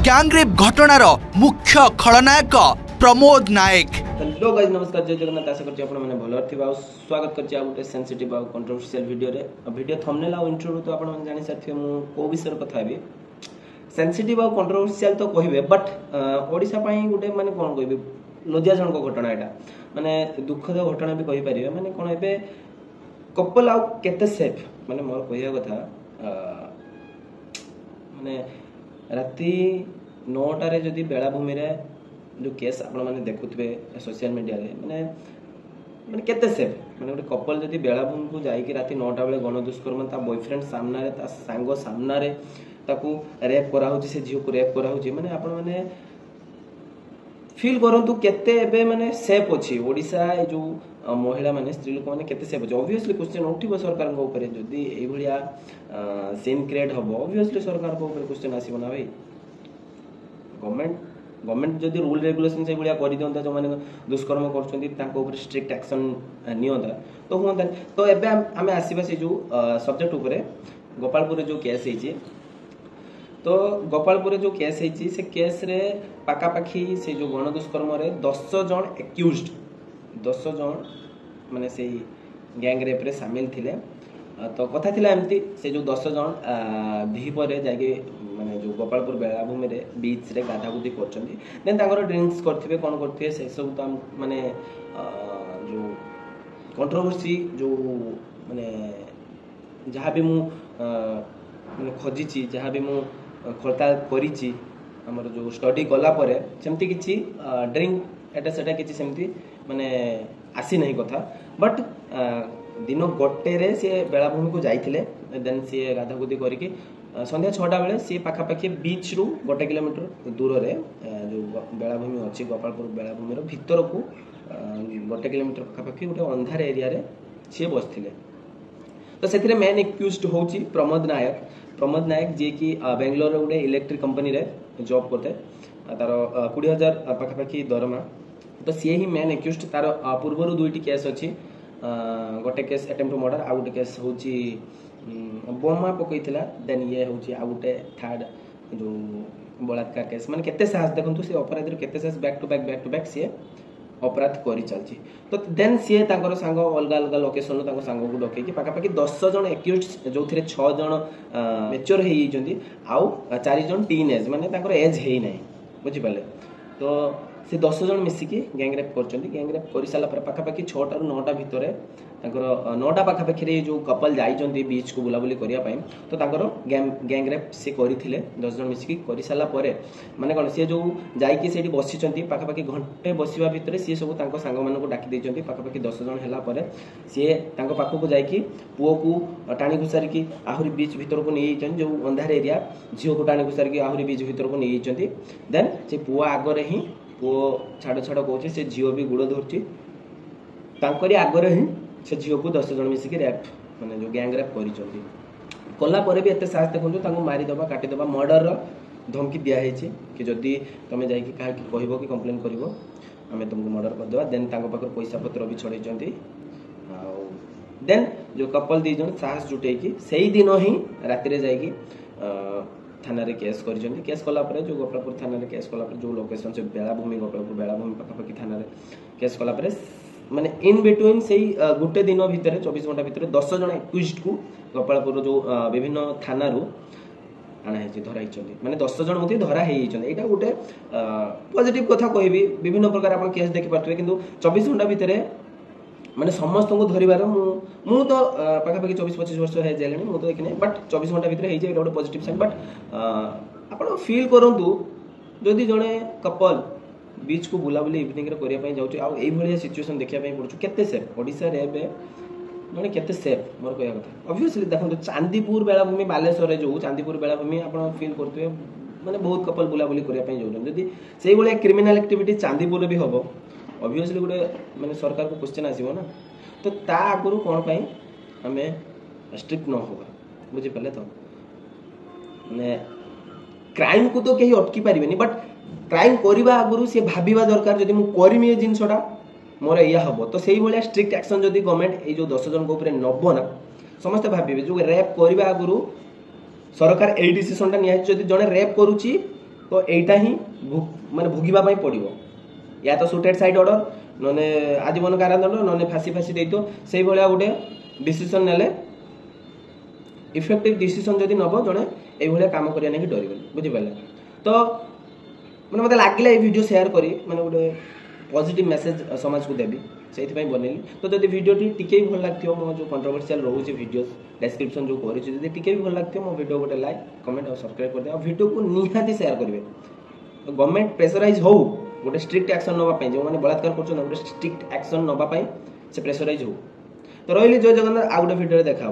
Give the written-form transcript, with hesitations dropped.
Gang rape ଘଟଣାର ମୁଖ୍ୟ ଖଳନାୟକ ପ୍ରମୋଦ ନାୟକ। हेलो गाइस नमस्कार जय जगन्नाथ आशा करछि आपण माने भलो थिबा स्वागत करछि आ गुटे सेंसिटिव आ कंट्रोवर्शियल वीडियो रे वीडियो थंबनेल आ इंट्रो तो आपण माने जानि साथि मु को विषय कथा हेबी सेंसिटिव आ कंट्रोवर्शियल तो कहिबे बट ओडिसा पई गुटे माने कोन कहिबे लज्जाजनक घटना एटा माने दुखद घटना भी कहि परिबे माने कोन हेबे कपल आ केते सेफ माने मोर कहिया कथा माने राती 9टा रे जदी बेलाभूमि रे जो केस आपण माने देखुथबे सोशल मीडिया रे माने माने केते सेफ माने ଗୋଟେ कपल जदी बेलाभूमि को जाई कि राती 9टा बेले गण दुष्कर्म ता बॉयफ्रेंड सामना रे ता सांगो सामना रे ताकू रेप करा होची से झियो को रेप करा होची माने आपण माने फील करंतु केते एबे माने सेफ अछि ओडिसा ए जो महिला माने स्त्री लोक माने केते सेफ अछि ऑब्वियसली क्वेश्चन उठिबो सरकार को ऊपर जदी एई भलिया सीन क्रिएट हबो ऑब्वियसली सरकार को ऊपर क्वेश्चन आसीबो ना भाई गवर्नमेंट जदि रूल रेगुलेशन से भलिया करि दियंता जो माने दुष्कर्म करछंती तांको ऊपर स्ट्रिक्ट एक्शन नियंता तो हुंता तो एबे हमें आसीबा से जो सब्जेक्ट ऊपर गोपालपुर जो केस हेची तो गोपालपुर जो केस हेची से केस रे पाका पाखी से जो गण दुष्कर्म रे 10 जन एक्यूज्ड 10 जन माने से गैंग रेप रे शामिल थिले तो कथा थिला एमती से जो 10 जन भी परे जाके माने जो गोपालपुर बेलाभूमि रे बीच रे गाधागुदी करछंती देन तांगर ड्रिंक्स करथिबे कोन करथिबे से सब तो माने जो कंट्रोवर्सी जो माने जहां भी मु माने खोजिची जहां भी मु खलता करिची हमर जो स्टडी गला परे सेमती किछि ड्रिंक एटा सेटा किछि सेमती माने आसी नहीं कथा बट दिन गोटे रे से बेलाभूमि को जाइथिले देन से गाधागुदी करिके संध्या 6टा बेले सी पाखा पाखी बीच रु 1 किलोमीटर दूर रे जो बेलाभूमि अछि गोपालपुर बेलाभूमि रो भीतर को 1 किलोमीटर पाखा पाखी गोटे अंधार एरिया रे सी बसथिले तो सेथिरे मेन एक्यूज्ड होची प्रमोद नायक जे कि बेंगलोर रो गोटे इलेक्ट्रिक कंपनी रे जॉब करते तार 20000 पाखा पाखी दरमा तो सी ही मेन एक्यूज्ड तार पूर्वरु दुईटी केस अछि गोटे केस अटेम्प्ट टू मर्डर आ गोटे केस होची बोमा पकईथिला देन ये होची आ गोटे थर्ड जो बलात्कार केस माने केते साहस देखंतु से अपराधी केते साहस बैक टू बैक से अपराध करि चलची तो देन से तांकर संग अलग अलग लोकेशन तांको संग को डके कि पाका पाकी 10 जन एक्यूज्ड जो थिरे 6 जन मैच्योर हेई जंती आउ 4 जन टीन एज माने तांकर एज हेई नै बुझि पाले तो से 10 जन मिसिकी गैंगरेप करछंती गैंगरेप करि साला पर पाका पाकी 6 टा 9टा भितरे तांकर 9टा पाका पाखी रे जो कपल जाई जंती बीच को बुलाबुली करिया पई तो तांकर गैंगरेप से करिथिले 10 जन मिसिकी करि साला परे माने कोन से जो जाई कि सेठी बसि चंती पाका पाकी घंटे बसिबा भितरे से सब तांको संग मानको डाकी दै चंती पाका पाकी 10 जन हैला परे से तांको पाखो को जाई कि पुओ को टाणी घुसारी की आहुरी बीच भीतर को नेई चंती जो अंधार एरिया झियो को टाणी घुसारी की आहुरी बीच भीतर को नेई चंती देन से पुओ आगरे ही पुओ छाड़ छाड़ कहूँ से झील भी गुड़ धरची आगरे ही से झील को 10 जन मिसिक रेप माने जो गैंग रेप कला पर भी एत साहस देखो मारिदबा काटिदबा मर्डर धमकी दिखाई कि जदि तुम जा कह कि कंप्लेन कर तुमको मर्डर करदे देन पाखे पैसा पत्र भी छड़े देन जो कपल दी जन साहस जुटे से दिन ही राति जाकि थाना रे केस करिसेंती केस कला परे जो गोपालपुर थाना रे केस कला परे जो लोकेशन से बेलाभूमि गोपालपुर बेलाभूमि पाखापाखी थाना रे केस कला परे माने इन बिटवीन सेही गुटे दिन भितर 24 घंटा भितर 10 जन एक्यूज्ड को गोपालपुर जो विभिन्न थाना रू आना है धरा हिचंती माने 10 जन मध्ये धरा हेई हिचंती एटा गुटे पॉजिटिव कथा कहबी विभिन्न प्रकार आपण केस देखि पाथरे किंतु 24 घंटा भितर माने समस्त को धरिबार मु तो पाखा पाखी 24-25 वर्ष है जेलनी मु तो देखने बट 24 घंटा भितर हेई जे गोटे पॉजिटिव साइन बट आपण फील करंतु जदि जणे कपल बीच को बुलाबुली इवनिंग रे करिया पई जाउची आ एई भलिया सिचुएशन देखिया पई पड़छु केते सेफ ओडिसा रे बे जणे केते सेफ मोर कहया कथा ऑब्वियसली देखंतु चांदीपुर बेलाभूमि बालेश्वर रे जो चांदीपुर बेलाभूमि आपण फील करथुए माने बहुत कपल बुलाबुली करिया पई जाउछन जदि सेई भलिया क्रिमिनल एक्टिविटी चांदीपुर रे भी हबो ऑब्वियसली गोटे माने सरकार को क्वेश्चन आसीबो ना तो ता आगुरु कोन पई हमें स्ट्रिक्ट न होगा बुझि पले तो माने क्राइम को तो केही अटकी परिबेनी बट क्राइम करिबा आगुरु से भाबिबा दरकार जदि मु करिमि ए जिंसडा मोर या हबो तो सेही भलिया स्ट्रिक्ट एक्शन जदि गवर्नमेंट ए जो 10 जन को ऊपर नबो ना समस्त भाबिबे जो रेप करिबा आगुरु सरकार ए डिसिजन टा निया जदि जने रेप करूची तो एटा ही माने भोगिबा पई पड़िबो या तो सुटेड साइड ऑर्डर नने आजीवन कारादंड नने फांसी फांसी देतो सेही भलिया गोटे डिसीजन नेले इफेक्टिव डिसीजन जदि नबो जणे एई भलिया काम करिया नै डरिबे बुझि पाले तो माने मते लागिला ए वीडियो शेयर करी माने गोटे पॉजिटिव मैसेज समाज को देबी से बनेली तो जब वीडियो टी भल लगती मो जो कंट्रोवर्शियल रोचे वीडियो डिस्क्रिप्शन जो कर टी भी भल लगती मो वीडियो गोटे लाइक कमेंट और सब्सक्राइब कर दे वीडियो को निहाती शेयर करेंगे तो गवर्नमेंट प्रेसराइज हो गोटे स्ट्रिक्ट एक्शन नापी जो मैंने बलात्कार कर स्ट्रिक्ट एक्शन नापी से प्रेसराइज हो तो रही जय जगन्नाथ आ गोटे वीडियो देखा।